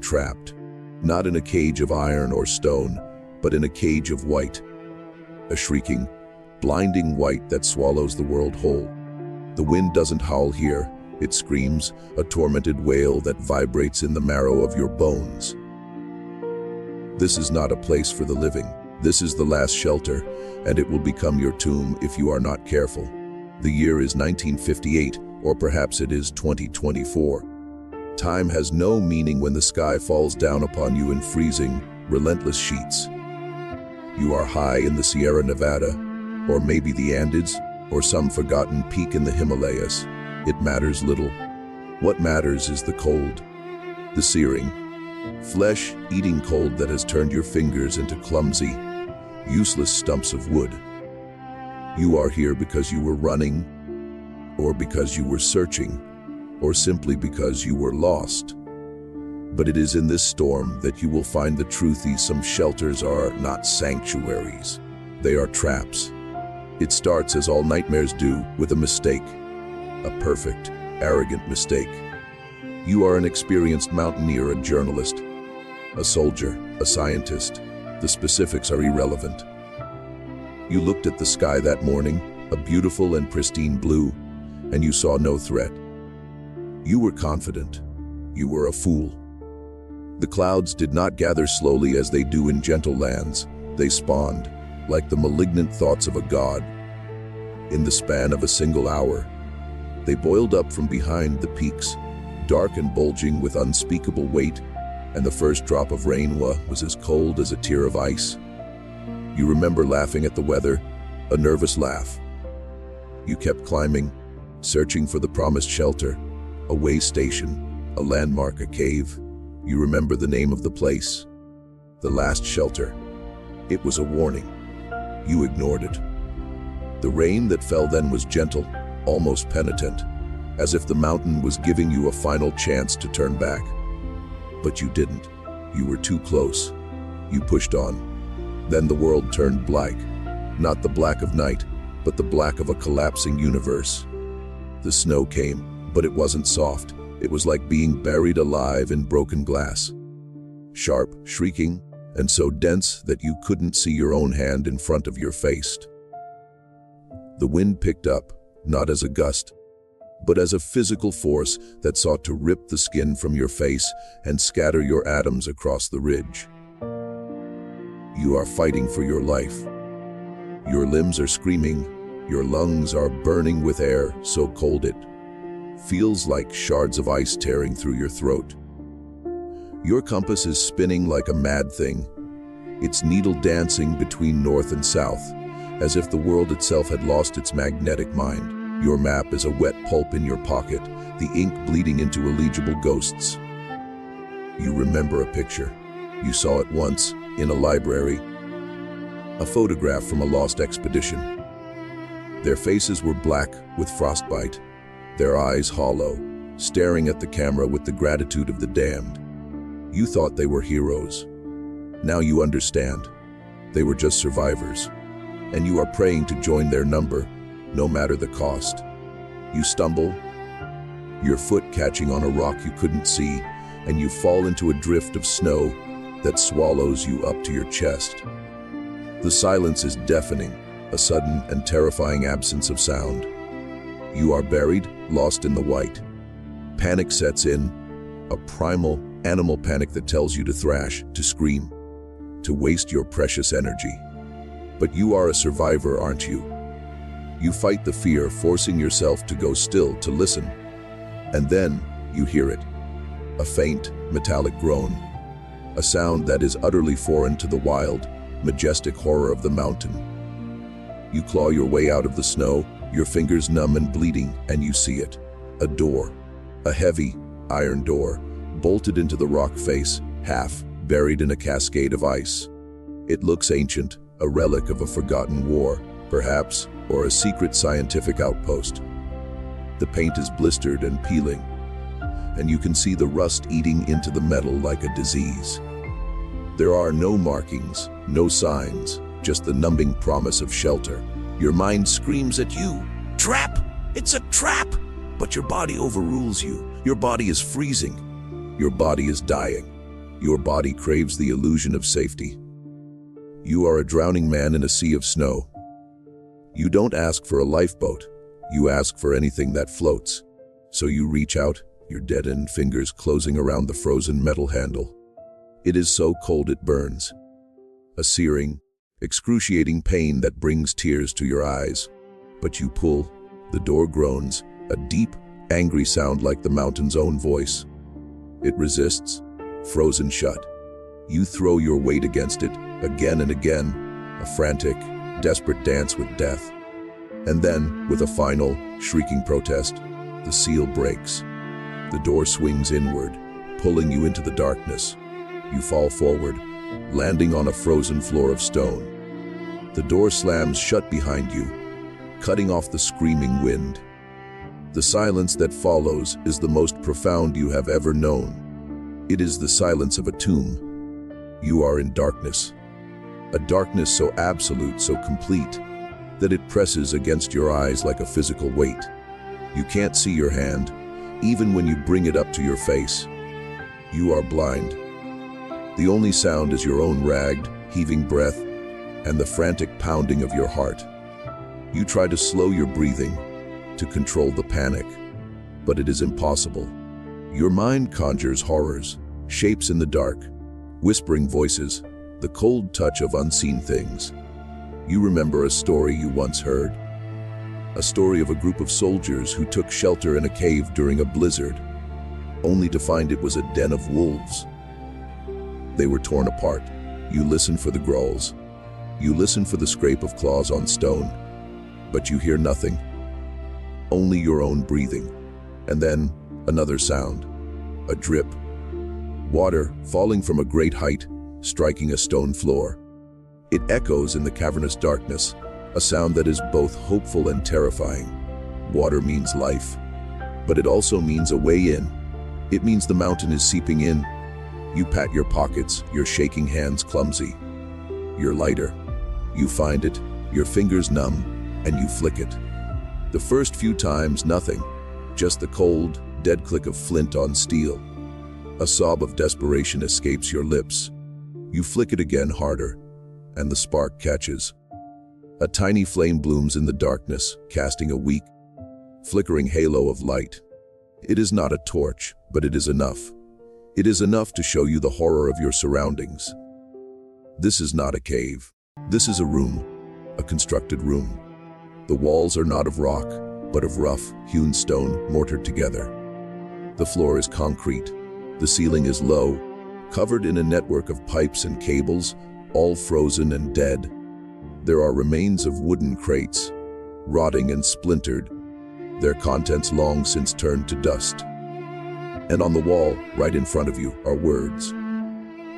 trapped, not in a cage of iron or stone, but in a cage of white, a shrieking, blinding white that swallows the world whole. The wind doesn't howl here, it screams, a tormented wail that vibrates in the marrow of your bones. This is not a place for the living. This is the last shelter, and it will become your tomb if you are not careful. The year is 1958, or perhaps it is 2024. Time has no meaning when the sky falls down upon you in freezing, relentless sheets. You are high in the Sierra Nevada, or maybe the Andes, or some forgotten peak in the Himalayas. It matters little. What matters is the cold, the searing, flesh-eating cold that has turned your fingers into clumsy, useless stumps of wood. You are here because you were running, or because you were searching, or simply because you were lost. But it is in this storm that you will find the truth. Some shelters are not sanctuaries. They are traps. It starts, as all nightmares do, with a mistake. A perfect, arrogant mistake. You are an experienced mountaineer, a journalist, a soldier, a scientist. The specifics are irrelevant. You looked at the sky that morning, a beautiful and pristine blue, and you saw no threat. You were confident. You were a fool. The clouds did not gather slowly as they do in gentle lands. They spawned, like the malignant thoughts of a god. In the span of a single hour, they boiled up from behind the peaks, dark and bulging with unspeakable weight, and the first drop of rain was as cold as a tear of ice. You remember laughing at the weather, a nervous laugh. You kept climbing, searching for the promised shelter, a way station, a landmark, a cave. You remember the name of the place, the last shelter. It was a warning. You ignored it. The rain that fell then was gentle, almost penitent, as if the mountain was giving you a final chance to turn back. But you didn't. You were too close. You pushed on. Then the world turned black. Not the black of night, but the black of a collapsing universe. The snow came, but it wasn't soft. It was like being buried alive in broken glass. Sharp, shrieking, and so dense that you couldn't see your own hand in front of your face. The wind picked up, not as a gust, but as a physical force that sought to rip the skin from your face and scatter your atoms across the ridge. You are fighting for your life. Your limbs are screaming, your lungs are burning with air so cold it feels like shards of ice tearing through your throat. Your compass is spinning like a mad thing, its needle dancing between north and south, as if the world itself had lost its magnetic mind. Your map is a wet pulp in your pocket, the ink bleeding into illegible ghosts. You remember a picture. You saw it once, in a library. A photograph from a lost expedition. Their faces were black with frostbite, their eyes hollow, staring at the camera with the gratitude of the damned. You thought they were heroes. Now you understand. They were just survivors. And you are praying to join their number, no matter the cost. You stumble, your foot catching on a rock you couldn't see, and you fall into a drift of snow that swallows you up to your chest. The silence is deafening, a sudden and terrifying absence of sound. You are buried, lost in the white. Panic sets in, a primal, animal panic that tells you to thrash, to scream, to waste your precious energy. But you are a survivor, aren't you? You fight the fear, forcing yourself to go still, to listen. And then you hear it. A faint, metallic groan. A sound that is utterly foreign to the wild, majestic horror of the mountain. You claw your way out of the snow, your fingers numb and bleeding, and you see it. A door. A heavy, iron door, bolted into the rock face, half buried in a cascade of ice. It looks ancient, a relic of a forgotten war, perhaps, or a secret scientific outpost. The paint is blistered and peeling, and you can see the rust eating into the metal like a disease. There are no markings, no signs, just the numbing promise of shelter. Your mind screams at you, "Trap! It's a trap!" But your body overrules you. Your body is freezing. Your body is dying. Your body craves the illusion of safety. You are a drowning man in a sea of snow. You don't ask for a lifeboat. You ask for anything that floats. So you reach out, your deadened fingers closing around the frozen metal handle. It is so cold it burns. A searing, excruciating pain that brings tears to your eyes. But you pull, the door groans, a deep, angry sound like the mountain's own voice. It resists, frozen shut. You throw your weight against it, again and again, a frantic, desperate dance with death. And then, with a final, shrieking protest, the seal breaks. The door swings inward, pulling you into the darkness. You fall forward, landing on a frozen floor of stone. The door slams shut behind you, cutting off the screaming wind. The silence that follows is the most profound you have ever known. It is the silence of a tomb. You are in darkness. A darkness so absolute, so complete, that it presses against your eyes like a physical weight. You can't see your hand, even when you bring it up to your face. You are blind. The only sound is your own ragged, heaving breath and the frantic pounding of your heart. You try to slow your breathing, to control the panic, but it is impossible. Your mind conjures horrors, shapes in the dark, whispering voices, the cold touch of unseen things. You remember a story you once heard. A story of a group of soldiers who took shelter in a cave during a blizzard, only to find it was a den of wolves. They were torn apart. You listen for the growls. You listen for the scrape of claws on stone. But you hear nothing. Only your own breathing. And then, another sound. A drip. Water falling from a great height, striking a stone floor. It echoes in the cavernous darkness, a sound that is both hopeful and terrifying. Water means life, but it also means a way in. It means the mountain is seeping in. You pat your pockets, your shaking hands clumsy. Your lighter. You find it, your fingers numb, and you flick it. The first few times, nothing. Just the cold, dead click of flint on steel. A sob of desperation escapes your lips. You flick it again harder, and the spark catches. A tiny flame blooms in the darkness, casting a weak, flickering halo of light. It is not a torch, but it is enough. It is enough to show you the horror of your surroundings. This is not a cave. This is a room, a constructed room. The walls are not of rock, but of rough, hewn stone mortared together. The floor is concrete. The ceiling is low, covered in a network of pipes and cables, all frozen and dead. There are remains of wooden crates, rotting and splintered, their contents long since turned to dust. And on the wall, right in front of you, are words,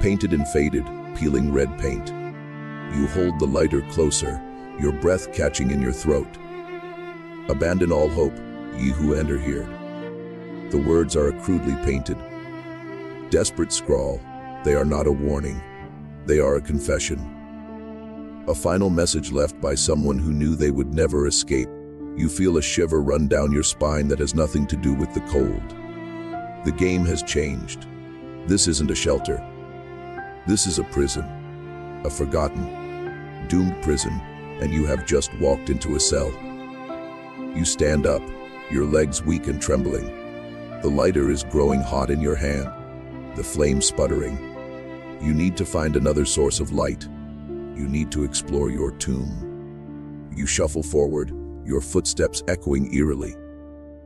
painted in faded, peeling red paint. You hold the lighter closer, your breath catching in your throat. Abandon all hope, ye who enter here. The words are a crudely painted, desperate scrawl. They are not a warning. They are a confession. A final message left by someone who knew they would never escape. You feel a shiver run down your spine that has nothing to do with the cold. The game has changed. This isn't a shelter. This is a prison. A forgotten, doomed prison, and you have just walked into a cell. You stand up, your legs weak and trembling. The lighter is growing hot in your hand, the flame sputtering. You need to find another source of light. You need to explore your tomb. You shuffle forward, your footsteps echoing eerily.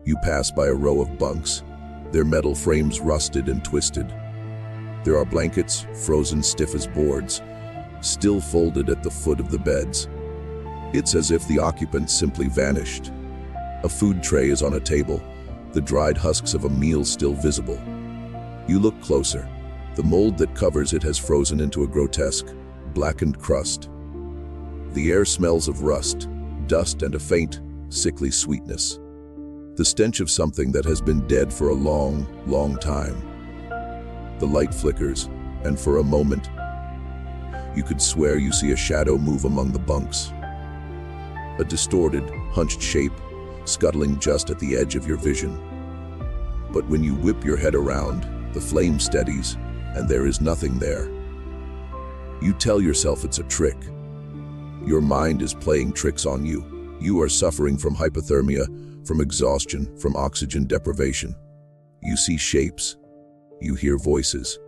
You pass by a row of bunks, their metal frames rusted and twisted. There are blankets, frozen stiff as boards, still folded at the foot of the beds. It's as if the occupants simply vanished. A food tray is on a table, the dried husks of a meal still visible. You look closer. The mold that covers it has frozen into a grotesque, blackened crust. The air smells of rust, dust, and a faint, sickly sweetness. The stench of something that has been dead for a long, long time. The light flickers, and for a moment, you could swear you see a shadow move among the bunks. A distorted, hunched shape, scuttling just at the edge of your vision. But when you whip your head around, the flame steadies, and there is nothing there. You tell yourself it's a trick. Your mind is playing tricks on you. You are suffering from hypothermia, from exhaustion, from oxygen deprivation. You see shapes. You hear voices.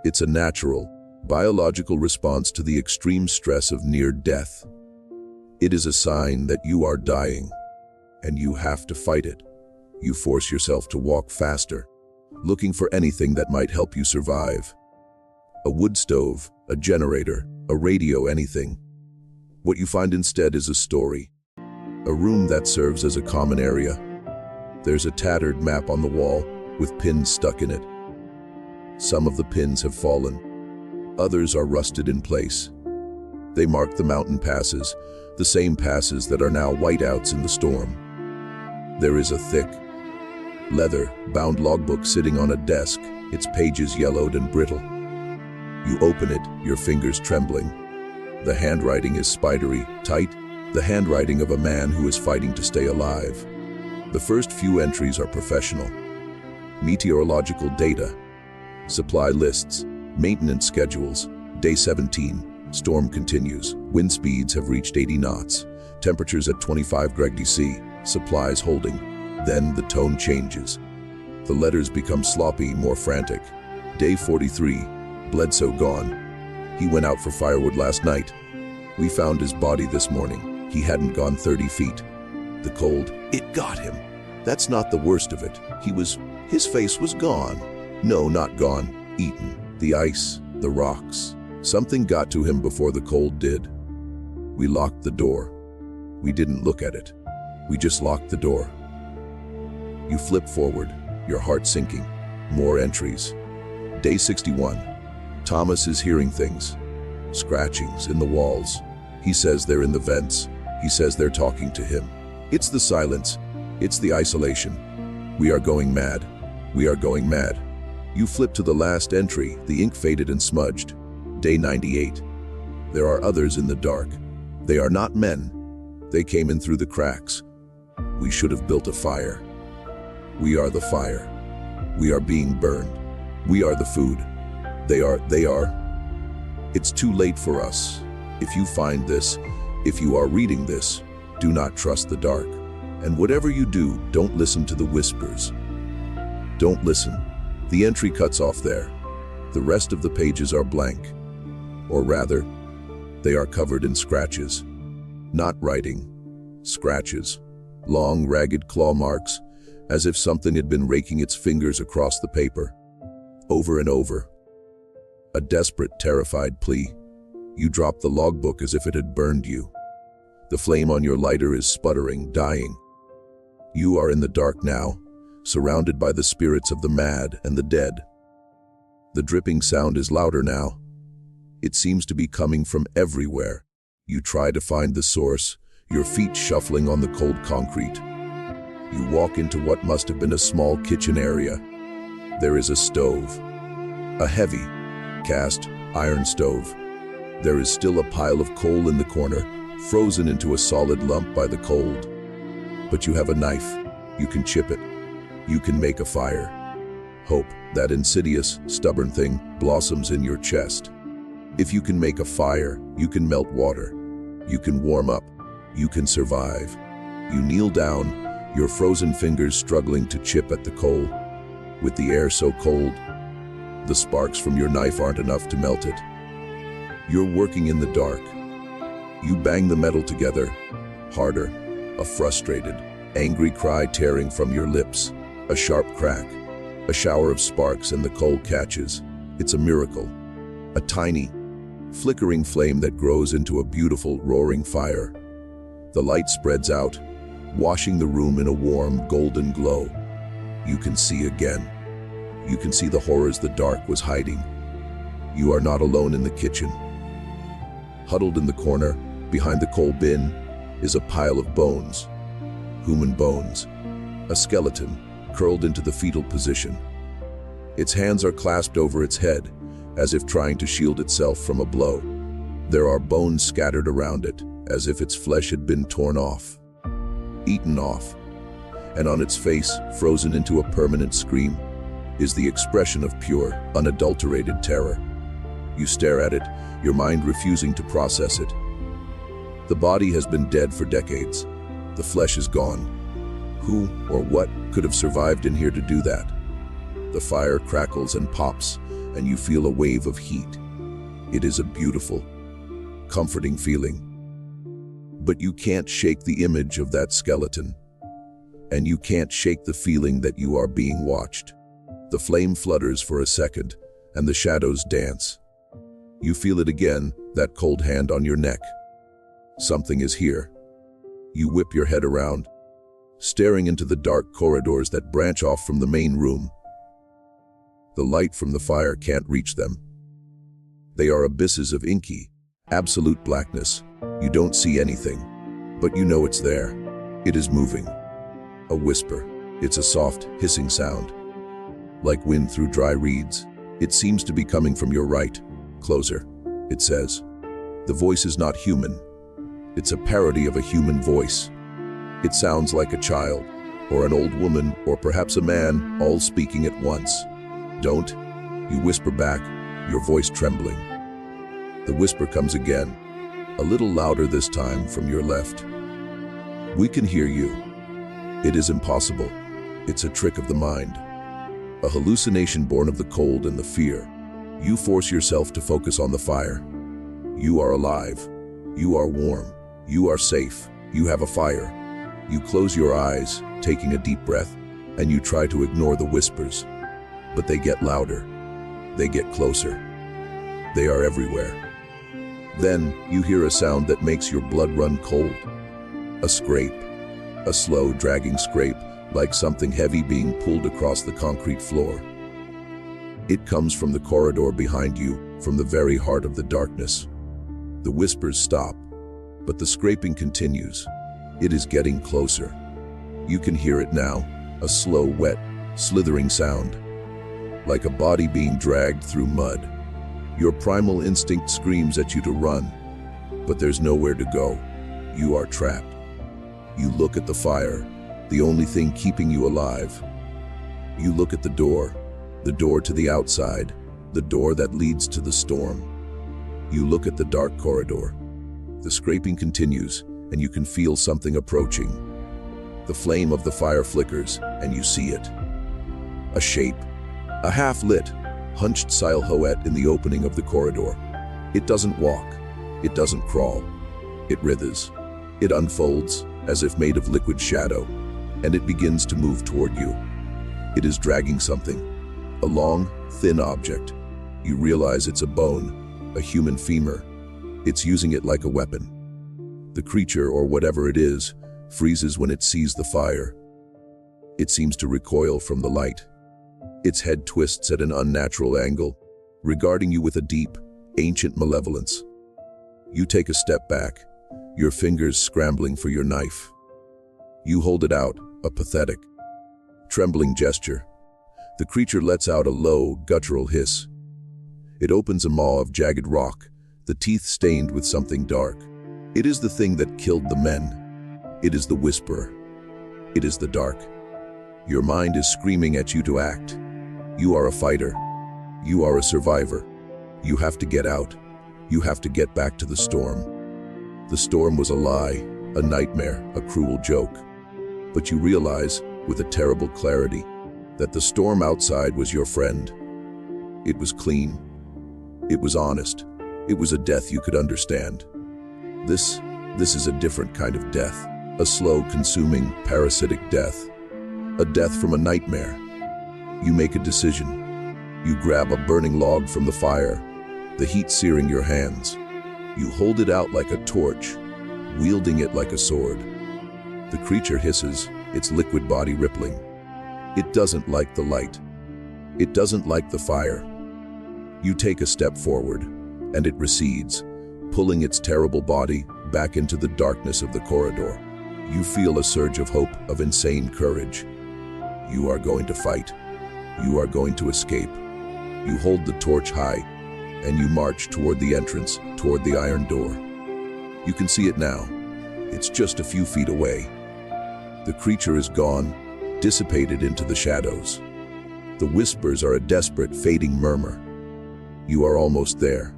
It's a natural, biological response to the extreme stress of near death. It is a sign that you are dying, and you have to fight it. You force yourself to walk faster, looking for anything that might help you survive. A wood stove, a generator, a radio, anything. What you find instead is a story. A room that serves as a common area. There's a tattered map on the wall with pins stuck in it. Some of the pins have fallen. Others are rusted in place. They mark the mountain passes, the same passes that are now whiteouts in the storm. There is a thick, leather-bound logbook sitting on a desk, its pages yellowed and brittle. You open it, your fingers trembling. The handwriting is spidery, tight, the handwriting of a man who is fighting to stay alive. The first few entries are professional. Meteorological data, supply lists, maintenance schedules. Day 17, storm continues. Wind speeds have reached 80 knots. Temperatures at 25 degrees C. Supplies holding. Then the tone changes. The letters become sloppy, more frantic. Day 43, Bledsoe gone. He went out for firewood last night. We found his body this morning. He hadn't gone 30 feet. The cold, it got him. That's not the worst of it. His face was gone. No, not gone, eaten. The ice, the rocks. Something got to him before the cold did. We locked the door. We didn't look at it. We just locked the door. You flip forward, your heart sinking. More entries. Day 61. Thomas is hearing things. Scratchings in the walls. He says they're in the vents. He says they're talking to him. It's the silence. It's the isolation. We are going mad. We are going mad. You flip to the last entry, the ink faded and smudged. Day 98. There are others in the dark. They are not men. They came in through the cracks. We should have built a fire. We are the fire. We are being burned. We are the food. They are. It's too late for us. If you find this, if you are reading this, do not trust the dark. And whatever you do, don't listen to the whispers. Don't listen. The entry cuts off there. The rest of the pages are blank. Or rather, they are covered in scratches. Not writing. Scratches. Long, ragged claw marks, as if something had been raking its fingers across the paper. Over and over. A desperate, terrified plea. You drop the logbook as if it had burned you. The flame on your lighter is sputtering, dying. You are in the dark now, surrounded by the spirits of the mad and the dead. The dripping sound is louder now. It seems to be coming from everywhere. You try to find the source, your feet shuffling on the cold concrete. You walk into what must have been a small kitchen area. There is a stove. A heavy, cast iron stove. There is still a pile of coal in the corner, frozen into a solid lump by the cold. But you have a knife. You can chip it. You can make a fire. Hope, that insidious, stubborn thing, blossoms in your chest. If you can make a fire, you can melt water. You can warm up. You can survive. You kneel down, your frozen fingers struggling to chip at the coal. With the air so cold, the sparks from your knife aren't enough to melt it. You're working in the dark. You bang the metal together, harder, a frustrated, angry cry tearing from your lips, a sharp crack, a shower of sparks and the coal catches. It's a miracle. A tiny, flickering flame that grows into a beautiful, roaring fire. The light spreads out, washing the room in a warm, golden glow. You can see again. You can see the horrors the dark was hiding. You are not alone in the kitchen. Huddled in the corner, behind the coal bin, is a pile of bones. Human bones. A skeleton, curled into the fetal position. Its hands are clasped over its head, as if trying to shield itself from a blow. There are bones scattered around it, as if its flesh had been torn off, eaten off, and on its face, frozen into a permanent scream, is the expression of pure, unadulterated terror. You stare at it, your mind refusing to process it. The body has been dead for decades. The flesh is gone. Who or what could have survived in here to do that? The fire crackles and pops, and you feel a wave of heat. It is a beautiful, comforting feeling. But you can't shake the image of that skeleton. And you can't shake the feeling that you are being watched. The flame flutters for a second, and the shadows dance. You feel it again, that cold hand on your neck. Something is here. You whip your head around, staring into the dark corridors that branch off from the main room. The light from the fire can't reach them. They are abysses of inky, absolute blackness. You don't see anything, but you know it's there. It is moving. A whisper. It's a soft, hissing sound. Like wind through dry reeds. It seems to be coming from your right. Closer, it says. The voice is not human. It's a parody of a human voice. It sounds like a child, or an old woman, or perhaps a man, all speaking at once. Don't, you whisper back, your voice trembling. The whisper comes again, a little louder this time from your left. We can hear you. It is impossible. It's a trick of the mind. A hallucination born of the cold and the fear. You force yourself to focus on the fire. You are alive. You are warm. You are safe. You have a fire. You close your eyes, taking a deep breath, and you try to ignore the whispers. But they get louder. They get closer. They are everywhere. Then you hear a sound that makes your blood run cold. A scrape. A slow, dragging scrape, like something heavy being pulled across the concrete floor. It comes from the corridor behind you, from the very heart of the darkness. The whispers stop, but the scraping continues. It is getting closer. You can hear it now, a slow, wet, slithering sound, like a body being dragged through mud. Your primal instinct screams at you to run, but there's nowhere to go. You are trapped. You look at the fire, the only thing keeping you alive. You look at the door to the outside, the door that leads to the storm. You look at the dark corridor. The scraping continues, and you can feel something approaching. The flame of the fire flickers, and you see it. A shape, a half-lit, hunched silhouette in the opening of the corridor. It doesn't walk. It doesn't crawl. It writhers. It unfolds, as if made of liquid shadow, and it begins to move toward you. It is dragging something, a long, thin object. You realize it's a bone, a human femur. It's using it like a weapon. The creature, or whatever it is, freezes when it sees the fire. It seems to recoil from the light. Its head twists at an unnatural angle, regarding you with a deep, ancient malevolence. You take a step back, your fingers scrambling for your knife. You hold it out, a pathetic, trembling gesture. The creature lets out a low, guttural hiss. It opens a maw of jagged rock, the teeth stained with something dark. It is the thing that killed the men. It is the whisperer. It is the dark. Your mind is screaming at you to act. You are a fighter. You are a survivor. You have to get out. You have to get back to the storm. The storm was a lie, a nightmare, a cruel joke. But you realize, with a terrible clarity, that the storm outside was your friend. It was clean. It was honest. It was a death you could understand. This is a different kind of death. A slow, consuming, parasitic death. A death from a nightmare. You make a decision. You grab a burning log from the fire, the heat searing your hands. You hold it out like a torch, wielding it like a sword. The creature hisses, its liquid body rippling. It doesn't like the light. It doesn't like the fire. You take a step forward, and it recedes, pulling its terrible body back into the darkness of the corridor. You feel a surge of hope, of insane courage. You are going to fight. You are going to escape. You hold the torch high, and you march toward the entrance, toward the iron door. You can see it now. It's just a few feet away. The creature is gone, dissipated into the shadows. The whispers are a desperate, fading murmur. You are almost there.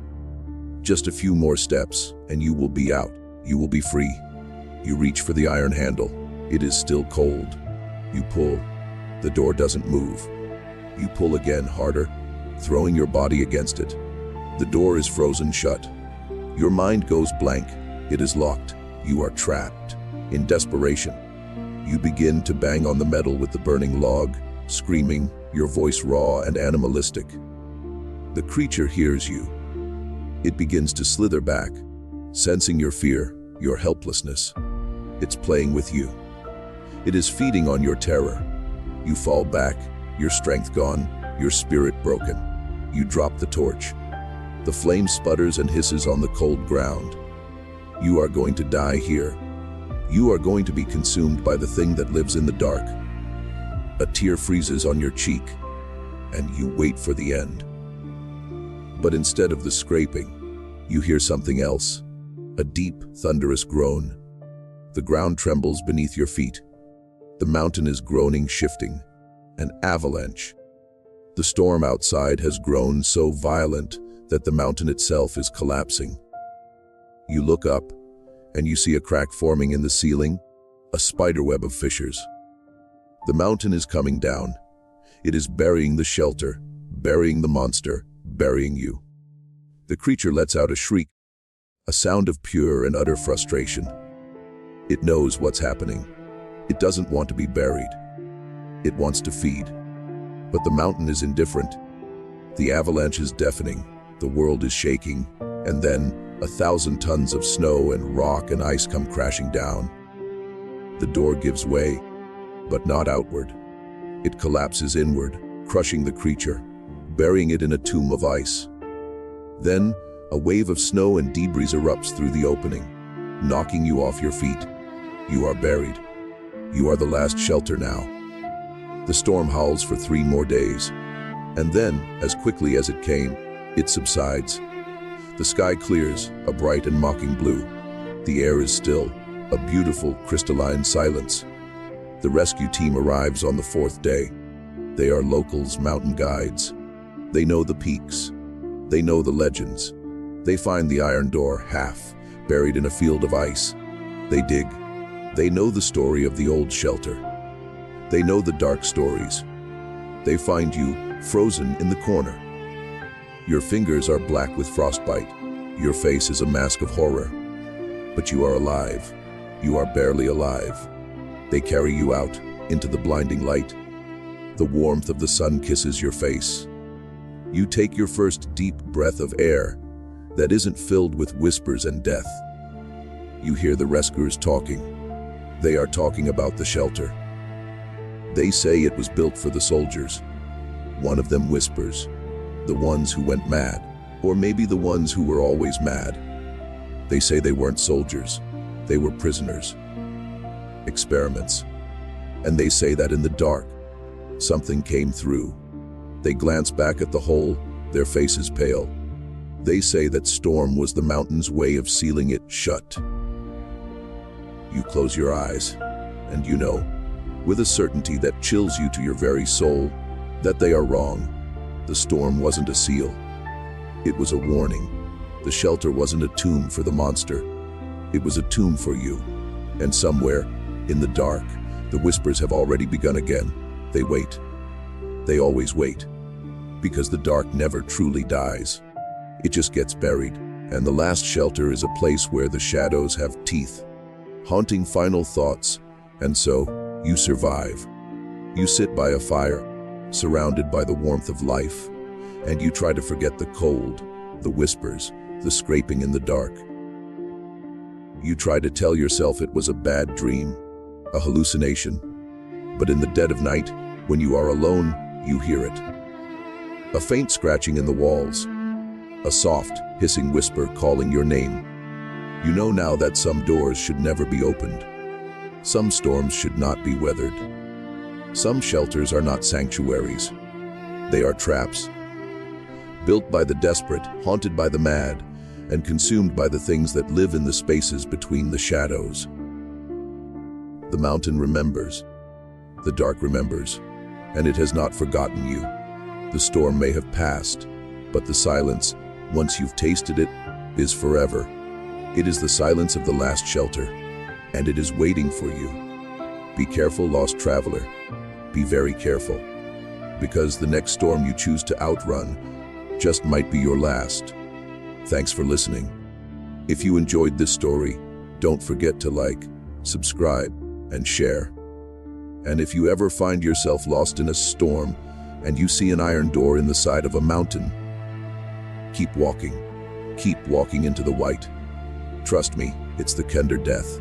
Just a few more steps, and you will be out. You will be free. You reach for the iron handle. It is still cold. You pull. The door doesn't move. You pull again, harder, throwing your body against it. The door is frozen shut. Your mind goes blank. It is locked. You are trapped. In desperation, you begin to bang on the metal with the burning log, screaming, your voice raw and animalistic. The creature hears you. It begins to slither back, sensing your fear, your helplessness. It's playing with you. It is feeding on your terror. You fall back, your strength gone, your spirit broken. You drop the torch. The flame sputters and hisses on the cold ground. You are going to die here. You are going to be consumed by the thing that lives in the dark. A tear freezes on your cheek, and you wait for the end. But instead of the scraping, you hear something else, a deep, thunderous groan. The ground trembles beneath your feet. The mountain is groaning, shifting. An avalanche. The storm outside has grown so violent that the mountain itself is collapsing. You look up, and you see a crack forming in the ceiling, a spiderweb of fissures. The mountain is coming down. It is burying the shelter, burying the monster, burying you. The creature lets out a shriek, a sound of pure and utter frustration. It knows what's happening. It doesn't want to be buried. It wants to feed. But the mountain is indifferent. The avalanche is deafening. The world is shaking. And then 1,000 tons of snow and rock and ice come crashing down. The door gives way, but not outward. It collapses inward, crushing the creature, burying it in a tomb of ice. Then, a wave of snow and debris erupts through the opening, knocking you off your feet. You are buried. You are the last shelter now. The storm howls for 3 more days, and then, as quickly as it came, it subsides. The sky clears, a bright and mocking blue. The air is still, a beautiful, crystalline silence. The rescue team arrives on the 4th day. They are locals, mountain guides. They know the peaks. They know the legends. They find the iron door, half buried in a field of ice. They dig. They know the story of the old shelter. They know the dark stories. They find you, frozen in the corner. Your fingers are black with frostbite. Your face is a mask of horror. But you are alive. You are barely alive. They carry you out into the blinding light. The warmth of the sun kisses your face. You take your first deep breath of air that isn't filled with whispers and death. You hear the rescuers talking. They are talking about the shelter. They say it was built for the soldiers. One of them whispers, the ones who went mad, or maybe the ones who were always mad. They say they weren't soldiers. They were prisoners. Experiments. And they say that in the dark, something came through. They glance back at the hole, their faces pale. They say that storm was the mountain's way of sealing it shut. You close your eyes, and you know, with a certainty that chills you to your very soul, that they are wrong. The storm wasn't a seal. It was a warning. The shelter wasn't a tomb for the monster. It was a tomb for you. And somewhere, in the dark, the whispers have already begun again. They wait. They always wait. Because the dark never truly dies. It just gets buried. And the last shelter is a place where the shadows have teeth, haunting final thoughts. And so, you survive. You sit by a fire, surrounded by the warmth of life, and you try to forget the cold, the whispers, the scraping in the dark. You try to tell yourself it was a bad dream, a hallucination. But in the dead of night, when you are alone, you hear it. A faint scratching in the walls, a soft, hissing whisper calling your name. You know now that some doors should never be opened. Some storms should not be weathered. Some shelters are not sanctuaries. They are traps. Built by the desperate, haunted by the mad, and consumed by the things that live in the spaces between the shadows. The mountain remembers. The dark remembers. and it has not forgotten you. The storm may have passed, but the silence, once you've tasted it, is forever. It is the silence of the last shelter, and it is waiting for you. Be careful, lost traveler. Be very careful, because the next storm you choose to outrun just might be your last. Thanks for listening. If you enjoyed this story, don't forget to like, subscribe, and share. And if you ever find yourself lost in a storm and you see an iron door in the side of a mountain, keep walking into the white. Trust me, it's the kinder death.